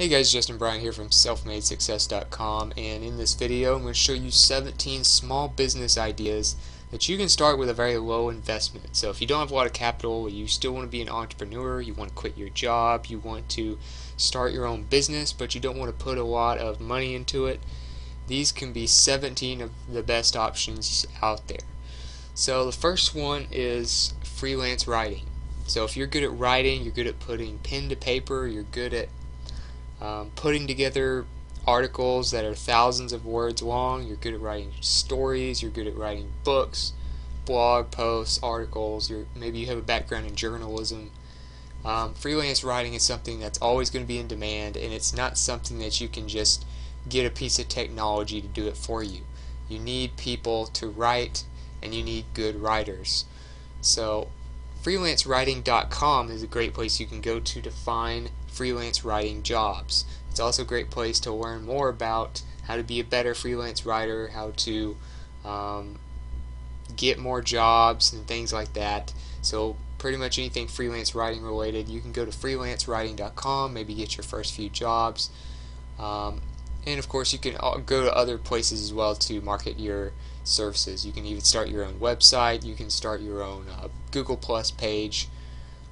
Hey guys, Justin Bryant here from selfmadesuccess.com, and in this video I'm going to show you 17 small business ideas that you can start with a very low investment. So if you don't have a lot of capital, you still want to be an entrepreneur, you want to quit your job, you want to start your own business, but you don't want to put a lot of money into it, these can be 17 of the best options out there. So the first one is freelance writing. So if you're good at writing, you're good at putting pen to paper, you're good at putting together articles that are thousands of words long, you're good at writing stories, you're good at writing books, blog posts, articles, maybe you have a background in journalism. Freelance writing is something that's always going to be in demand, and it's not something that you can just get a piece of technology to do it for you. You need people to write, and you need good writers. So freelancewriting.com is a great place you can go to find freelance writing jobs. It's also a great place to learn more about how to be a better freelance writer, how to get more jobs and things like that. So pretty much anything freelance writing related, you can go to freelancewriting.com, maybe get your first few jobs. And of course you can go to other places as well to market your services. You can even start your own website, you can start your own Google Plus page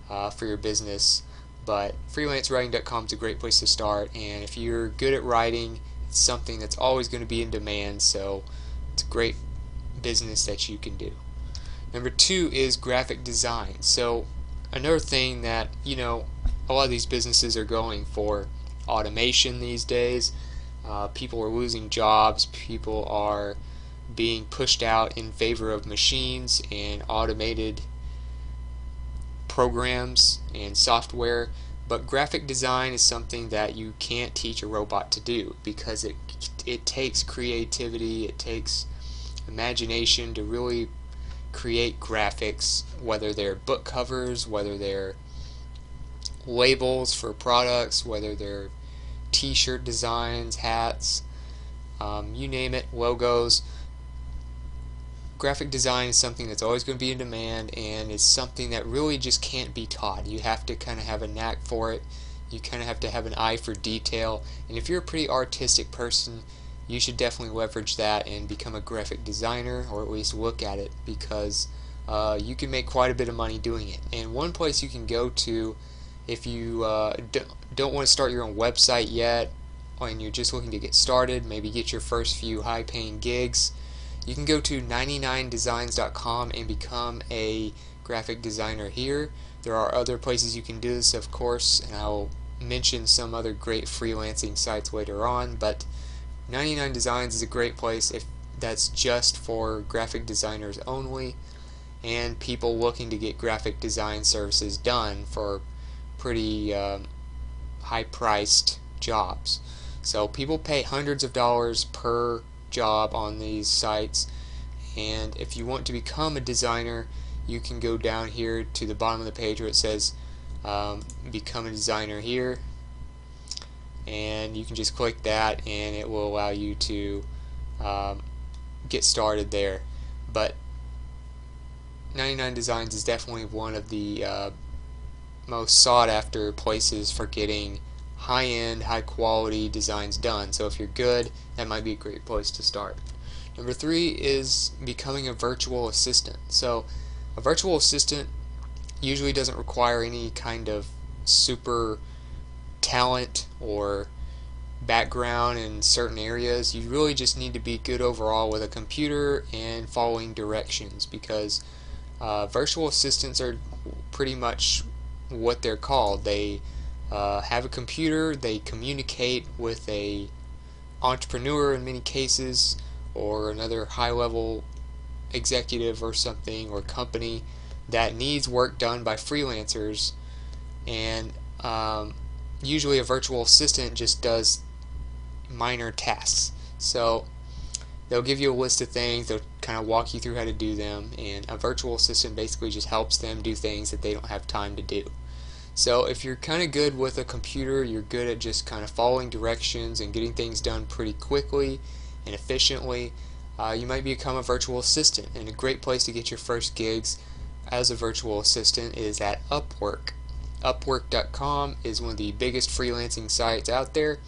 for your business. But freelancewriting.com is a great place to start, and if you're good at writing, it's something that's always going to be in demand, so it's a great business that you can do. Number 2 is graphic design. So another thing that, a lot of these businesses are going for automation these days. People are losing jobs, people are being pushed out in favor of machines and automated programs and software, but graphic design is something that you can't teach a robot to do, because it takes creativity, it takes imagination to really create graphics, whether they're book covers, whether they're labels for products, whether they're t-shirt designs, hats, you name it, logos. Graphic design is something that's always going to be in demand, and it's something that really just can't be taught. You have to kind of have a knack for it. You kind of have to have an eye for detail, and if you're a pretty artistic person, you should definitely leverage that and become a graphic designer, or at least look at it, because you can make quite a bit of money doing it. And one place you can go to if you don't want to start your own website yet, and you're just looking to get started, maybe get your first few high-paying gigs, you can go to 99designs.com and become a graphic designer here. There are other places you can do this, of course, and I'll mention some other great freelancing sites later on, but 99 Designs is a great place if that's just for graphic designers only, and people looking to get graphic design services done for pretty high-priced jobs. So people pay hundreds of dollars per job on these sites, and if you want to become a designer, you can go down here to the bottom of the page where it says become a designer here, and you can just click that and it will allow you to get started there. But 99 Designs is definitely one of the most sought after places for getting high-end, high-quality designs done. So if you're good, that might be a great place to start. Number 3 is becoming a virtual assistant. So a virtual assistant usually doesn't require any kind of super talent or background in certain areas. You really just need to be good overall with a computer and following directions, because virtual assistants are pretty much what they're called. They have a computer, they communicate with a entrepreneur in many cases, or another high-level executive or something, or company that needs work done by freelancers, and usually a virtual assistant just does minor tasks. So they'll give you a list of things, they'll kind of walk you through how to do them, and a virtual assistant basically just helps them do things that they don't have time to do. So if you're kind of good with a computer, you're good at just kind of following directions and getting things done pretty quickly and efficiently, you might become a virtual assistant. And a great place to get your first gigs as a virtual assistant is at Upwork. Upwork.com is one of the biggest freelancing sites out there,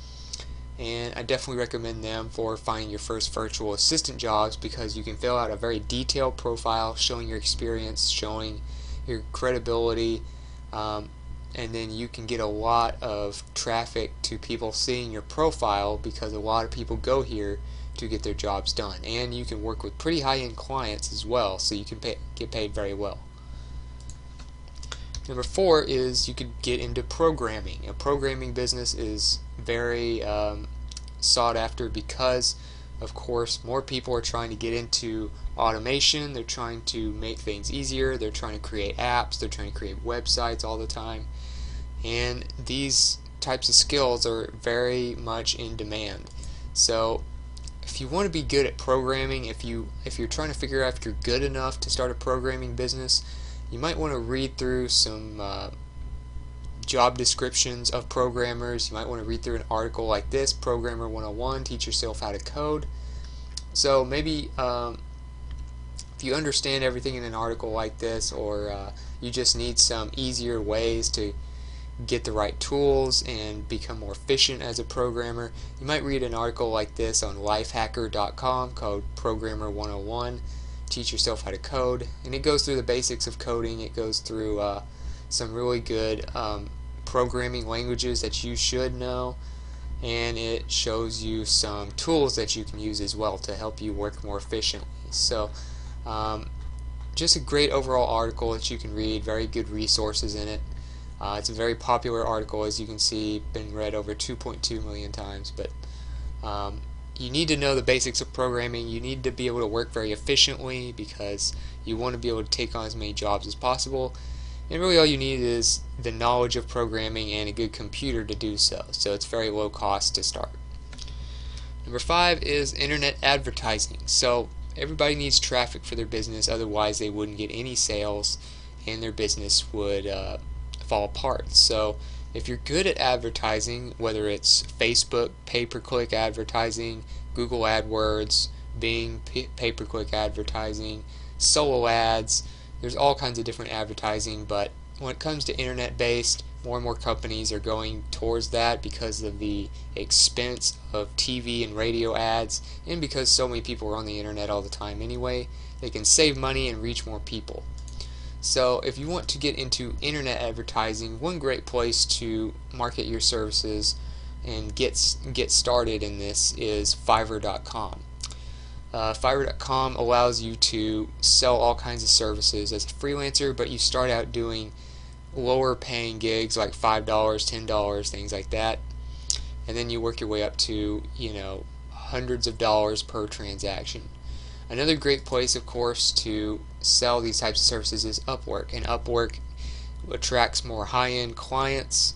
and I definitely recommend them for finding your first virtual assistant jobs, because you can fill out a very detailed profile showing your experience, showing your credibility, and then you can get a lot of traffic to people seeing your profile, because a lot of people go here to get their jobs done. And you can work with pretty high-end clients as well, so you can get paid very well. Number 4 is you could get into programming. A programming business is very sought after because, of course, more people are trying to get into automation. They're trying to make things easier. They're trying to create apps. They're trying to create websites all the time. And these types of skills are very much in demand. So if you want to be good at programming, if you're trying to figure out if you're good enough to start a programming business, you might want to read through some job descriptions of programmers. You might want to read through an article like this, Programmer 101, Teach Yourself How to Code. So maybe if you understand everything in an article like this, or you just need some easier ways to get the right tools and become more efficient as a programmer, you might read an article like this on lifehacker.com called Programmer 101, Teach Yourself How to Code, and it goes through the basics of coding. It goes through some really good programming languages that you should know, and it shows you some tools that you can use as well to help you work more efficiently. So just a great overall article that you can read, very good resources in it. It's a very popular article, as you can see, been read over 2.2 million times. But you need to know the basics of programming. You need to be able to work very efficiently, because you want to be able to take on as many jobs as possible. And really all you need is the knowledge of programming and a good computer to do so. So it's very low cost to start. Number 5 is internet advertising. So everybody needs traffic for their business, otherwise they wouldn't get any sales and their business would fall apart. So if you're good at advertising, whether it's Facebook pay-per-click advertising, Google AdWords, Bing pay-per-click advertising, solo ads, there's all kinds of different advertising. But when it comes to internet-based, more and more companies are going towards that because of the expense of TV and radio ads, and because so many people are on the internet all the time anyway, they can save money and reach more people. So if you want to get into internet advertising, one great place to market your services and get started in this is Fiverr.com. Fiverr.com allows you to sell all kinds of services as a freelancer, but you start out doing lower paying gigs like $5, $10, things like that, and then you work your way up to, hundreds of dollars per transaction. Another great place, of course, to sell these types of services is Upwork, and Upwork attracts more high-end clients.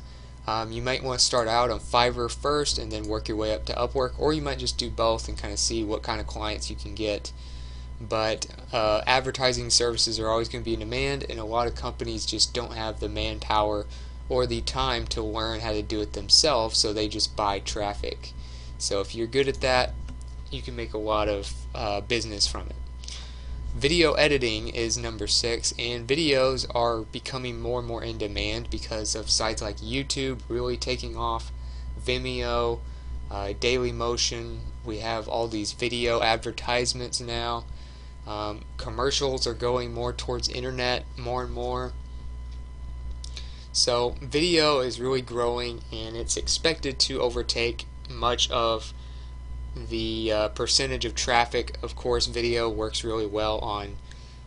You might want to start out on Fiverr first and then work your way up to Upwork, or you might just do both and kind of see what kind of clients you can get. But advertising services are always going to be in demand, and a lot of companies just don't have the manpower or the time to learn how to do it themselves, so they just buy traffic. So if you're good at that, you can make a lot of business from it. Video editing is number 6, and videos are becoming more and more in demand because of sites like YouTube really taking off, Vimeo, Dailymotion. We have all these video advertisements now. Commercials are going more towards internet more and more. So video is really growing, and it's expected to overtake much of the percentage of traffic. Of course, video works really well on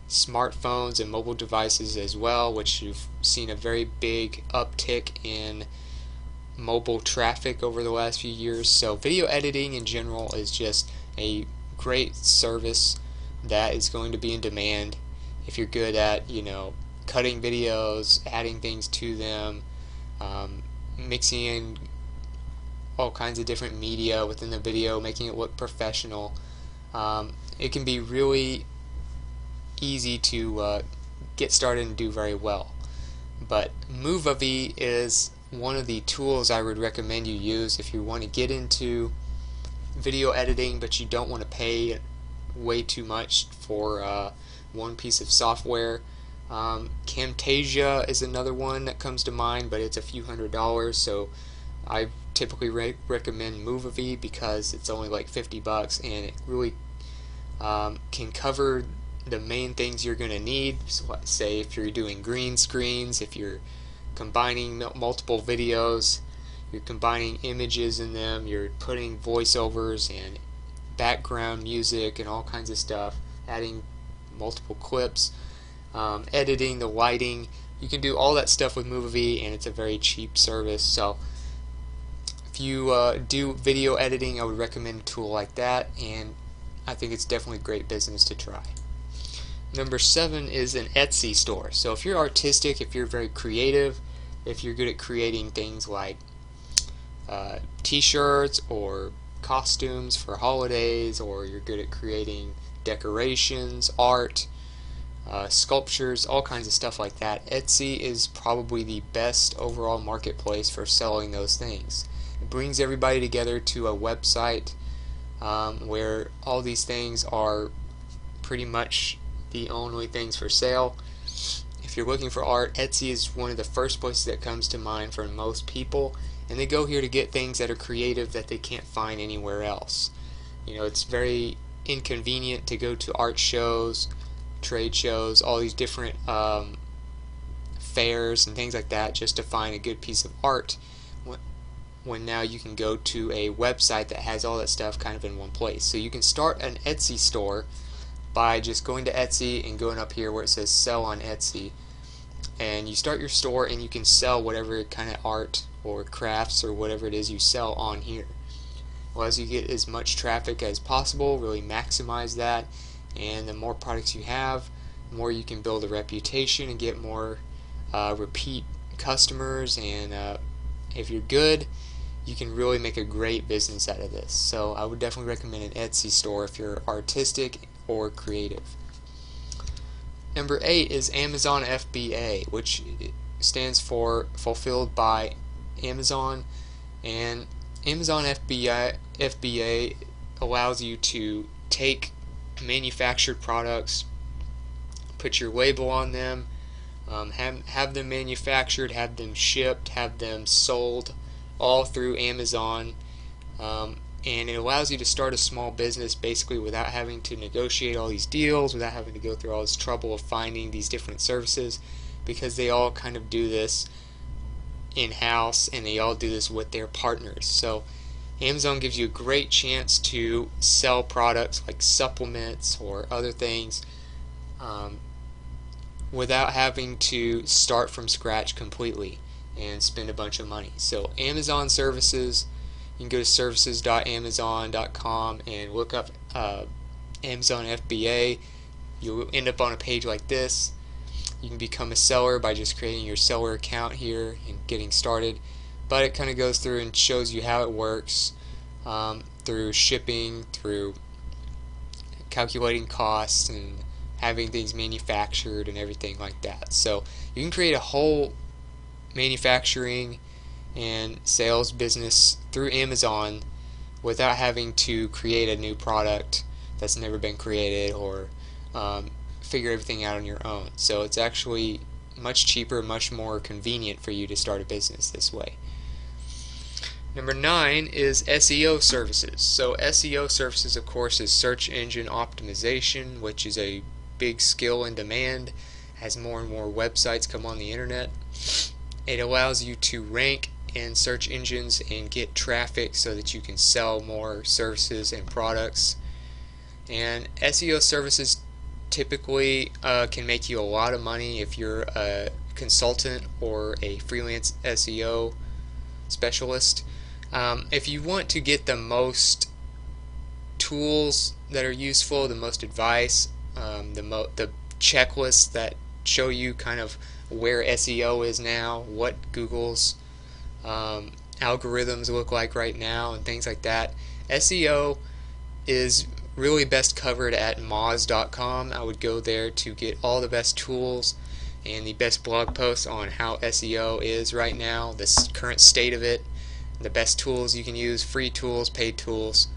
smartphones and mobile devices as well, which you've seen a very big uptick in mobile traffic over the last few years. So video editing in general is just a great service that is going to be in demand if you're good at, cutting videos, adding things to them, mixing in all kinds of different media within the video, making it look professional. It can be really easy to get started and do very well. But Movavi is one of the tools I would recommend you use if you want to get into video editing, but you don't want to pay way too much for one piece of software. Camtasia is another one that comes to mind, but it's a few $100s, so I typically recommend Movie because it's only like $50 and it really can cover the main things you're going to need. So, say if you're doing green screens, if you're combining multiple videos, you're combining images in them, you're putting voiceovers and background music and all kinds of stuff, adding multiple clips, editing the lighting. You can do all that stuff with Movie, and it's a very cheap service. So if you do video editing, I would recommend a tool like that, and I think it's definitely great business to try. Number 7 is an Etsy store. So if you're artistic, if you're very creative, if you're good at creating things like t-shirts or costumes for holidays, or you're good at creating decorations, art, sculptures, all kinds of stuff like that, Etsy is probably the best overall marketplace for selling those things. It brings everybody together to a website where all these things are pretty much the only things for sale. If you're looking for art, Etsy is one of the first places that comes to mind for most people, and they go here to get things that are creative that they can't find anywhere else. You know, it's very inconvenient to go to art shows, trade shows, all these different fairs and things like that just to find a good piece of art, when now you can go to a website that has all that stuff kind of in one place. So you can start an Etsy store by just going to Etsy and going up here where it says sell on Etsy, and you start your store and you can sell whatever kind of art or crafts or whatever it is you sell on here. Well, as you get as much traffic as possible, really maximize that, and the more products you have, the more you can build a reputation and get more repeat customers, and if you're good, you can really make a great business out of this. So I would definitely recommend an Etsy store if you're artistic or creative. Number 8 is Amazon FBA, which stands for Fulfilled by Amazon, and Amazon FBA allows you to take manufactured products, put your label on them, have them manufactured, have them shipped, have them sold, all through Amazon, and it allows you to start a small business basically without having to negotiate all these deals, without having to go through all this trouble of finding these different services, because they all kind of do this in-house and they all do this with their partners. So Amazon gives you a great chance to sell products like supplements or other things without having to start from scratch completely and spend a bunch of money. So Amazon Services, you can go to services.amazon.com and look up Amazon FBA. You'll end up on a page like this. You can become a seller by just creating your seller account here and getting started, but it kind of goes through and shows you how it works, through shipping, through calculating costs and having things manufactured and everything like that. So you can create a whole manufacturing and sales business through Amazon without having to create a new product that's never been created, or figure everything out on your own. So it's actually much cheaper, much more convenient for you to start a business this way. Number 9 is SEO Services. So SEO Services, of course, is search engine optimization, which is a big skill in demand as more and more websites come on the internet. It allows you to rank in search engines and get traffic so that you can sell more services and products. And SEO Services typically can make you a lot of money if you're a consultant or a freelance SEO specialist. If you want to get the most tools that are useful, the most advice, the checklists that show you kind of where SEO is now, what Google's algorithms look like right now, and things like that, SEO is really best covered at moz.com. I would go there to get all the best tools and the best blog posts on how SEO is right now, the current state of it, the best tools you can use, free tools, paid tools,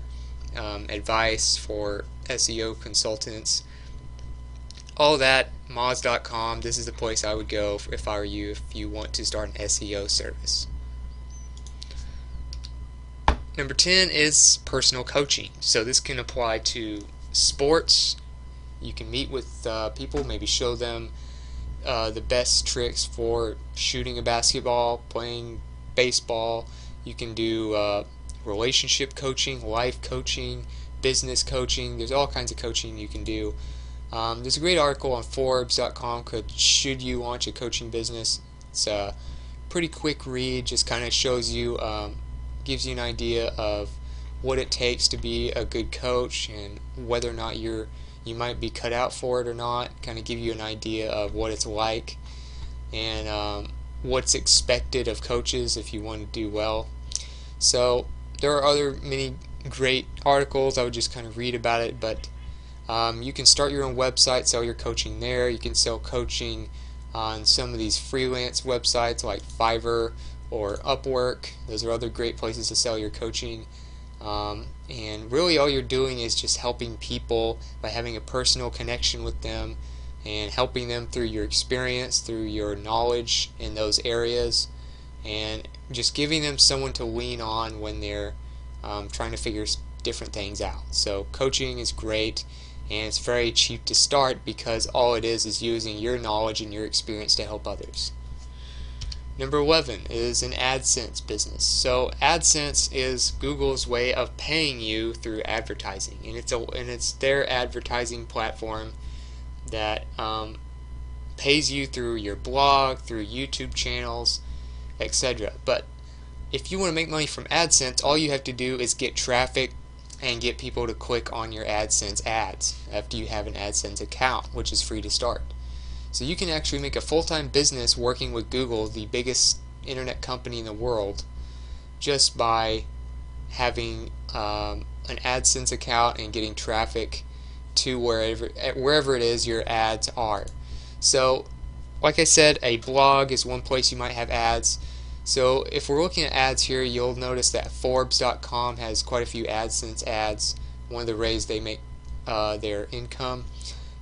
advice for SEO consultants, all that, moz.com, this is the place I would go if I were you, if you want to start an SEO service. Number 10 is personal coaching. So this can apply to sports. You can meet with people, maybe show them the best tricks for shooting a basketball, playing baseball. You can do relationship coaching, life coaching, business coaching. There's all kinds of coaching you can do. There's a great article on Forbes.com called "Should You Launch a Coaching Business?" It's a pretty quick read, just kind of shows you, gives you an idea of what it takes to be a good coach and whether or not you might be cut out for it or not. Kind of give you an idea of what it's like and what's expected of coaches if you want to do well. So there are other many great articles. I would just kind of read about it, but you can start your own website, sell your coaching there. You can sell coaching on some of these freelance websites like Fiverr or Upwork. Those are other great places to sell your coaching. And really all you're doing is just helping people by having a personal connection with them and helping them through your experience, through your knowledge in those areas, and just giving them someone to lean on when they're trying to figure different things out. So coaching is great, and it's very cheap to start because all it is using your knowledge and your experience to help others. Number 11 is an Adsense business. So Adsense is Google's way of paying you through advertising, and it's their advertising platform that pays you through your blog, through YouTube channels, etc. But if you want to make money from Adsense, all you have to do is get traffic and get people to click on your Adsense ads after you have an Adsense account, which is free to start. So you can actually make a full-time business working with Google, the biggest internet company in the world, just by having an Adsense account and getting traffic to wherever it is your ads are. So like I said, a blog is one place you might have ads. So if we're looking at ads here, you'll notice that Forbes.com has quite a few Adsense ads, one of the ways they make their income.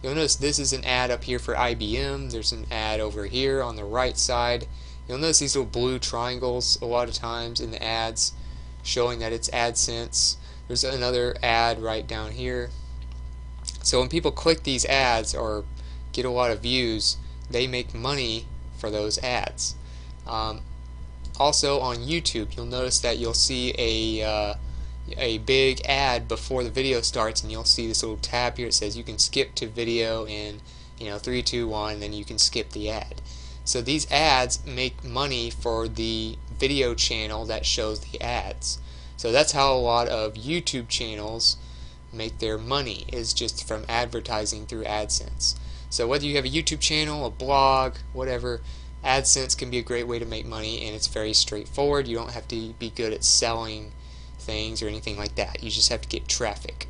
You'll notice this is an ad up here for IBM. There's an ad over here on the right side. You'll notice these little blue triangles a lot of times in the ads showing that it's Adsense. There's another ad right down here. So when people click these ads or get a lot of views, they make money for those ads. Also on YouTube, you'll notice that you'll see a big ad before the video starts, and you'll see this little tab here. It says you can skip to video in 3, 2, 1, and then you can skip the ad. So these ads make money for the video channel that shows the ads. So that's how a lot of YouTube channels make their money, is just from advertising through Adsense. So whether you have a YouTube channel, a blog, whatever, Adsense can be a great way to make money, and it's very straightforward. You don't have to be good at selling things or anything like that. You just have to get traffic.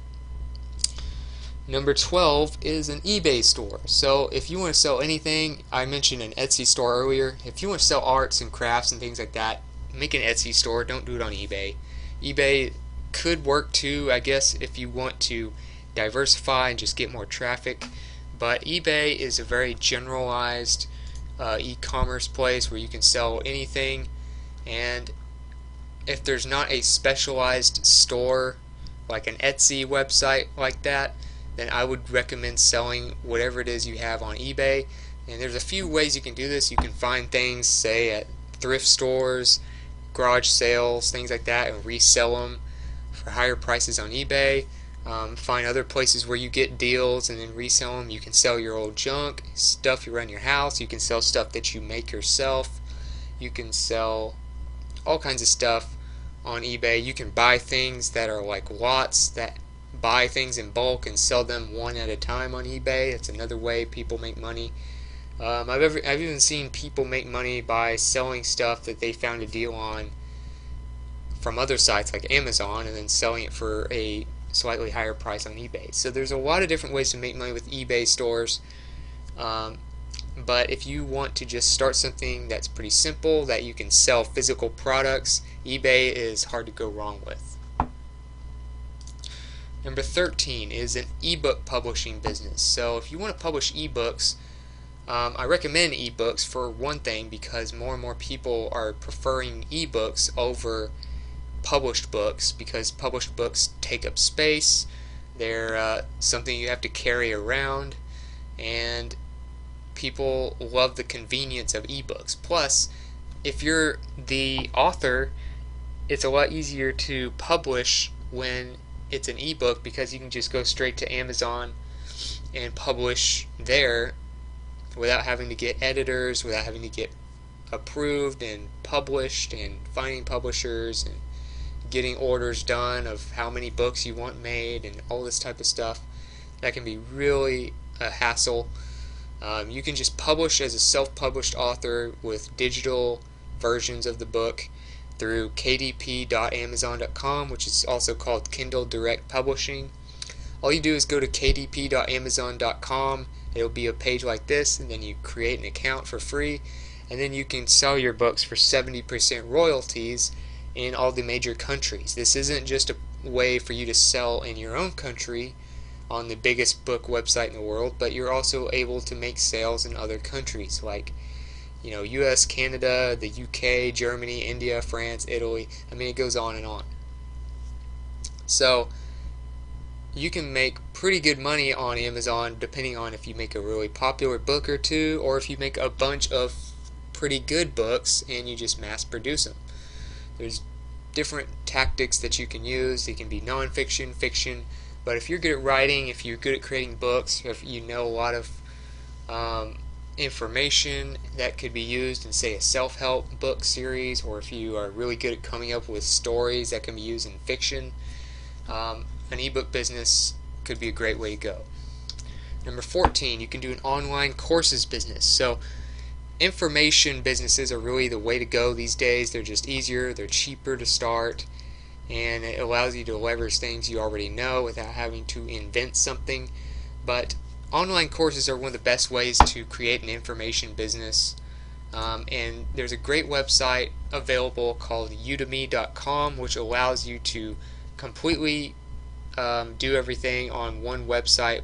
Number 12 is an eBay store. So if you want to sell anything, I mentioned an Etsy store earlier. If you want to sell arts and crafts and things like that, make an Etsy store. Don't do it on eBay. eBay could work too, I guess, if you want to diversify and just get more traffic. But eBay is a very generalized e-commerce place where you can sell anything, and if there's not a specialized store like an Etsy website like that, then I would recommend selling whatever it is you have on eBay. And there's a few ways you can do this. You can find things, say, at thrift stores, garage sales, things like that, and resell them for higher prices on eBay. Find other places where you get deals and then resell them. You can sell your old junk, stuff you run your house. You can sell stuff that you make yourself. You can sell all kinds of stuff on eBay. You can buy things that are like lots, that buy things in bulk and sell them one at a time on eBay. It's another way people make money. I've even seen people make money by selling stuff that they found a deal on from other sites like Amazon and then selling it for a slightly higher price on eBay. So there's a lot of different ways to make money with eBay stores. But if you want to just start something that's pretty simple, that you can sell physical products, eBay is hard to go wrong with. Number 13 is an ebook publishing business. So if you want to publish ebooks, I recommend ebooks for one thing because more and more people are preferring ebooks over published books because published books take up space. They're something you have to carry around, and people love the convenience of ebooks. Plus, if you're the author, it's a lot easier to publish when it's an ebook because you can just go straight to Amazon and publish there without having to get editors, without having to get approved and published and finding publishers and getting orders done of how many books you want made and all this type of stuff. That can be really a hassle. You can just publish as a self-published author with digital versions of the book through kdp.amazon.com, which is also called Kindle Direct Publishing. All you do is go to kdp.amazon.com. It'll be a page like this, and then you create an account for free, and then you can sell your books for 70% royalties in all the major countries. This isn't just a way for you to sell in your own country on the biggest book website in the world, but you're also able to make sales in other countries like US, Canada, the UK, Germany, India, France, Italy. I mean, it goes on and on. So you can make pretty good money on Amazon depending on if you make a really popular book or two, or if you make a bunch of pretty good books and you just mass produce them. There's different tactics that you can use. They can be non-fiction, fiction, but if you're good at writing, if you're good at creating books, if you know a lot of information that could be used in, say, a self-help book series, or if you are really good at coming up with stories that can be used in fiction, an ebook business could be a great way to go. Number 14, you can do an online courses business. So information businesses are really the way to go these days. They're just easier, they're cheaper to start, and it allows you to leverage things you already know without having to invent something. But online courses are one of the best ways to create an information business. And there's a great website available called udemy.com, which allows you to completely do everything on one website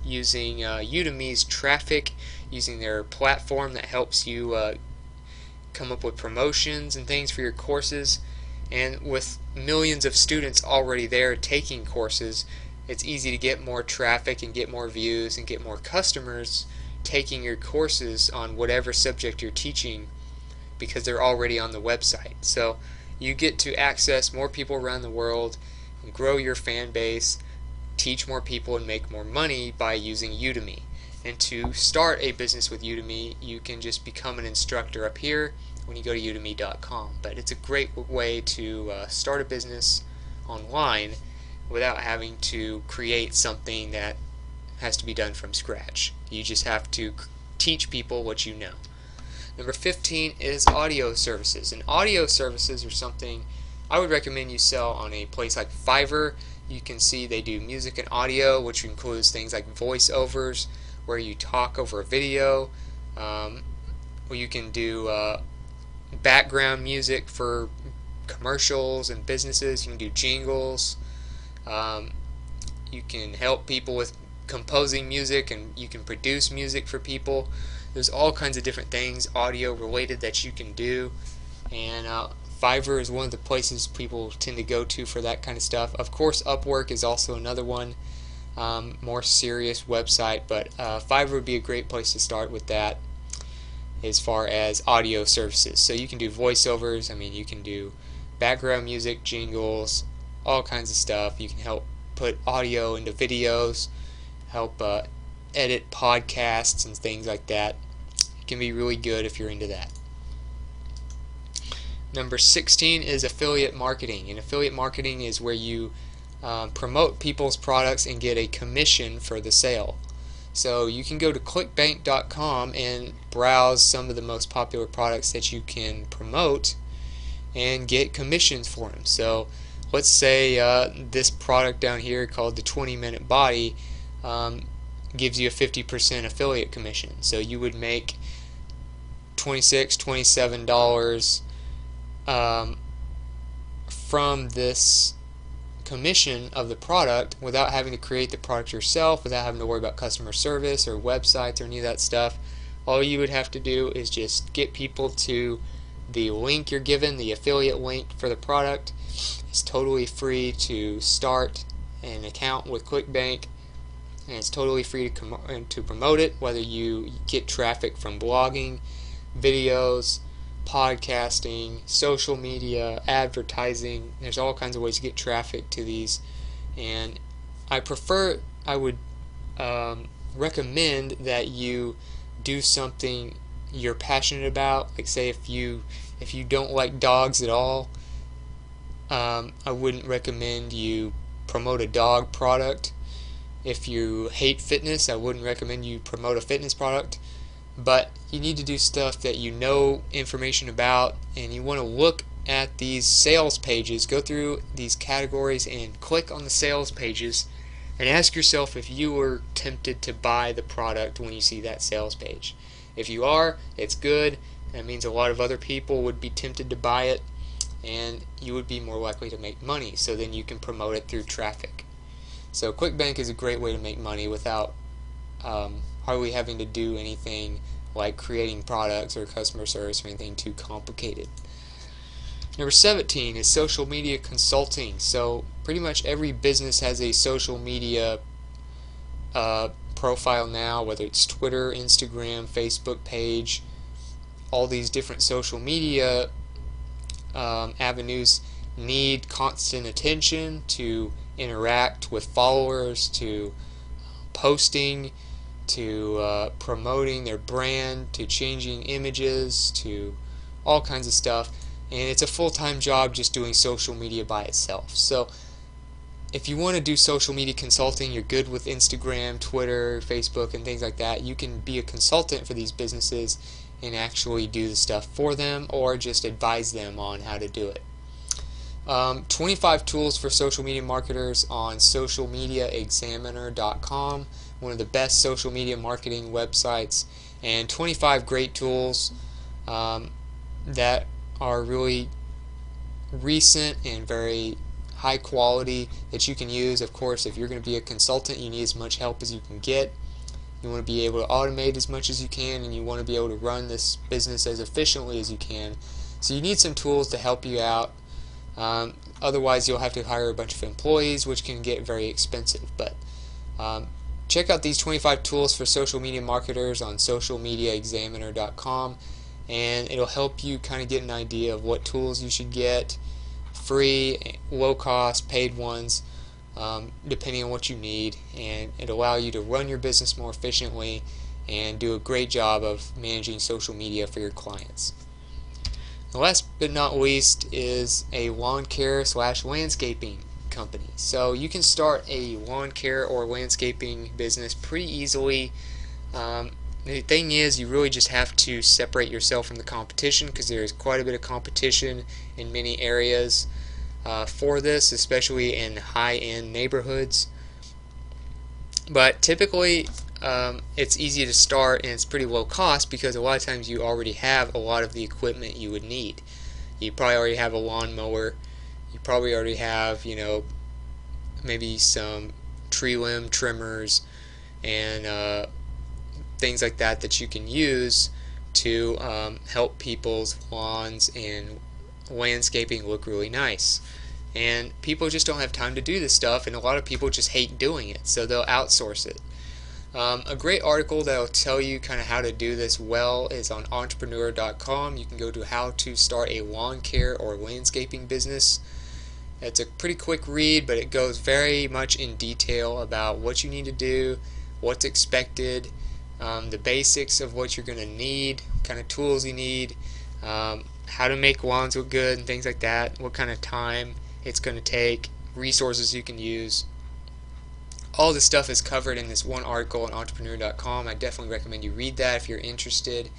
using Udemy's traffic, using their platform that helps you come up with promotions and things for your courses. And with millions of students already there taking courses, it's easy to get more traffic and get more views and get more customers taking your courses on whatever subject you're teaching because they're already on the website. So you get to access more people around the world and grow your fan base, teach more people, and make more money by using Udemy. And to start a business with Udemy, you can just become an instructor up here when you go to udemy.com. But it's a great way to start a business online without having to create something that has to be done from scratch. You just have to teach people what you know. Number 15 is audio services. And audio services are something I would recommend you sell on a place like Fiverr. You can see they do music and audio, which includes things like voiceovers, where you talk over a video, or you can do background music for commercials and businesses. You can do jingles. You can help people with composing music, and you can produce music for people. There's all kinds of different things audio related that you can do, and Fiverr is one of the places people tend to go to for that kind of stuff. Of course, Upwork is also another one, more serious website, but Fiverr would be a great place to start with that as far as audio services. So you can do voiceovers, I mean, you can do background music, jingles, all kinds of stuff. You can help put audio into videos, help edit podcasts and things like that. It can be really good if you're into that. Number 16 is affiliate marketing. And affiliate marketing is where you promote people's products and get a commission for the sale. So you can go to clickbank.com and browse some of the most popular products that you can promote and get commissions for them. So let's say this product down here called the 20-minute body gives you a 50% affiliate commission. So you would make $26, $27 from this commission of the product without having to create the product yourself, without having to worry about customer service or websites or any of that stuff. All you would have to do is just get people to the link you're given, the affiliate link for the product. It's totally free to start an account with ClickBank, and it's totally free to promote it, whether you get traffic from blogging, videos, podcasting, social media, advertising. There's all kinds of ways to get traffic to these, and I would recommend that you do something you're passionate about. Like, say if you don't like dogs at all, I wouldn't recommend you promote a dog product. If you hate fitness, I wouldn't recommend you promote a fitness product. But you need to do stuff that you know information about, and you want to look at these sales pages, go through these categories and click on the sales pages and ask yourself if you were tempted to buy the product when you see that sales page. If you are, it's good. That means a lot of other people would be tempted to buy it, and you would be more likely to make money, so then you can promote it through traffic. So ClickBank is a great way to make money without hardly having to do anything like creating products or customer service or anything too complicated. Number 17 is social media consulting. So pretty much every business has a social media profile now, whether it's Twitter, Instagram, Facebook page. All these different social media avenues need constant attention to interact with followers, to posting, to promoting their brand, to changing images, to all kinds of stuff. And it's a full-time job just doing social media by itself. So if you want to do social media consulting, you're good with Instagram, Twitter, Facebook, and things like that, you can be a consultant for these businesses and actually do the stuff for them, or just advise them on how to do it. 25 tools for social media marketers on socialmediaexaminer.com, one of the best social media marketing websites, and 25 great tools that are really recent and very high quality that you can use. Of course, if you're going to be a consultant, you need as much help as you can get. You want to be able to automate as much as you can, and you want to be able to run this business as efficiently as you can. So you need some tools to help you out. Otherwise, you'll have to hire a bunch of employees, which can get very expensive. But check out these 25 tools for social media marketers on socialmediaexaminer.com, and it'll help you kind of get an idea of what tools you should get, free, low cost, paid ones, depending on what you need, and it'll allow you to run your business more efficiently and do a great job of managing social media for your clients. The last but not least is a lawn care / landscaping company. So you can start a lawn care or landscaping business pretty easily. The thing is, you really just have to separate yourself from the competition, because there is quite a bit of competition in many areas for this, especially in high-end neighborhoods. But typically it's easy to start, and it's pretty low cost, because a lot of times you already have a lot of the equipment you would need. You probably already have a lawnmower. You probably already have, maybe some tree limb trimmers and things like that you can use to help people's lawns and landscaping look really nice. And people just don't have time to do this stuff, and a lot of people just hate doing it, so they'll outsource it. A great article that will tell you kind of how to do this well is on entrepreneur.com. You can go to how to start a lawn care or landscaping business. It's a pretty quick read, but it goes very much in detail about what you need to do, what's expected, the basics of what you're going to need, what kind of tools you need, how to make lawns look good and things like that, what kind of time it's going to take, resources you can use. All this stuff is covered in this one article on entrepreneur.com. I definitely recommend you read that if you're interested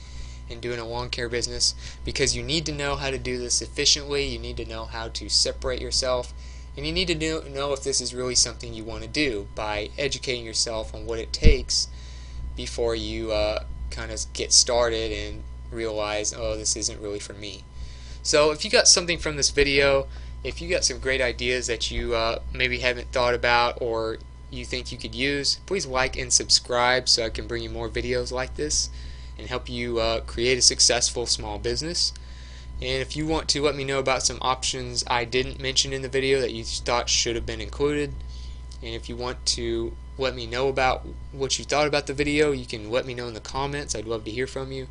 in doing a lawn care business, because you need to know how to do this efficiently. You need to know how to separate yourself, and you need to know if this is really something you want to do by educating yourself on what it takes before you kind of get started and realize, oh, this isn't really for me. So if you got something from this video, if you got some great ideas that you maybe haven't thought about or you think you could use, please like and subscribe so I can bring you more videos like this and help you create a successful small business. And if you want to let me know about some options I didn't mention in the video that you thought should have been included, and if you want to let me know about what you thought about the video, you can let me know in the comments. I'd love to hear from you.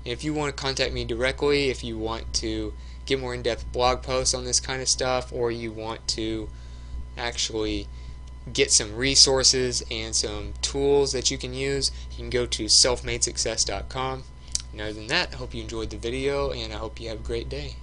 And if you want to contact me directly, if you want to get more in-depth blog posts on this kind of stuff, or you want to actually get some resources and some tools that you can use, you can go to selfmadesuccess.com. And other than that, I hope you enjoyed the video, and I hope you have a great day.